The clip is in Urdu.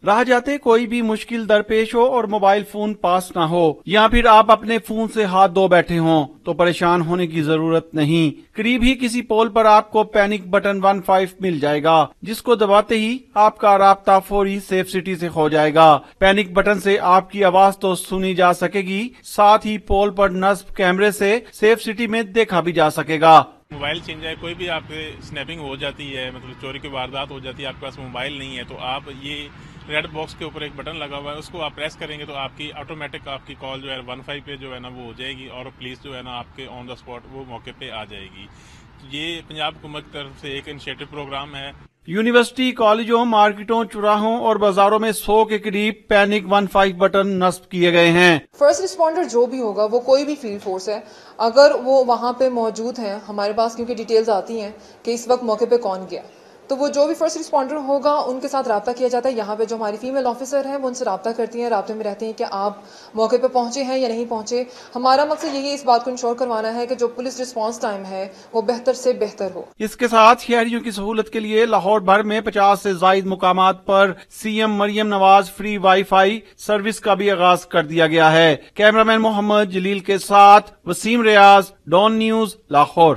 راہ جاتے کوئی بھی مشکل درپیش ہو اور موبائل فون پاس نہ ہو یا پھر آپ اپنے فون سے ہاتھ دھو بیٹھے ہوں تو پریشان ہونے کی ضرورت نہیں۔ قریب ہی کسی پول پر آپ کو پینک بٹن 15 مل جائے گا، جس کو دباتے ہی آپ کا رابطہ فوری سیف سٹی سے ہو جائے گا۔ پینک بٹن سے آپ کی آواز تو سنی جا سکے گی، ساتھ ہی پول پر نصب کیمرے سے سیف سٹی میں دیکھا بھی جا سکے گا۔ موبائل چھین جائے، کوئی بھی آپ سے سنیپنگ ہو جاتی ہے، مطلب چوری کی واردات ہو جاتی ہے، آپ کے پاس موبائل نہیں ہے تو آپ یہ ریڈ باکس کے اوپر ایک بٹن لگا ہوا ہے، اس کو آپ پریس کریں گے تو آپ کی آٹومیٹک آپ کی کال جو ہے 15 پہ جو ہے نا وہ ہو جائے گی اور پولیس جو ہے نا آپ کے آن دا اسپاٹ وہ موقع پہ آ جائے گی۔ یہ پنجاب حکومت کی طرف سے ایک انیشیٹو پروگرام ہے۔ یونیورسٹی، کالجوں، مارکیٹوں، چوراہوں اور بازاروں میں 100 کے قریب پینک 15 بٹن نصب کیے گئے ہیں۔ فرسٹ رسپونڈر جو بھی ہوگا، وہ کوئی بھی فیلڈ فورس ہے، اگر وہ وہاں پہ موجود ہیں، ہمارے پاس کیونکہ ڈیٹیلز آتی ہیں کہ اس وقت موقع پہ کون گیا، تو وہ جو بھی فرسٹ رسپونڈر ہوگا ان کے ساتھ رابطہ کیا جاتا ہے۔ یہاں پہ جو ہماری فیمیل آفیسر ہیں وہ ان سے رابطہ کرتی ہیں، رابطے میں رہتے ہیں کہ آپ موقع پہ پہنچے ہیں یا نہیں پہنچے۔ ہمارا مقصد یہی ہے اس بات کو انشور کروانا ہے کہ جو پولیس رسپانس ٹائم ہے وہ بہتر سے بہتر ہو۔ اس کے ساتھ شہریوں کی سہولت کے لیے لاہور بھر میں 50 سے زائد مقامات پر C M Maryam Nawaz free wi fi service کا بھی آغاز کر دیا گیا ہے۔ کیمرامین محمد جلیل کے ساتھ وسیم ریاض، ڈان نیوز، لاہور۔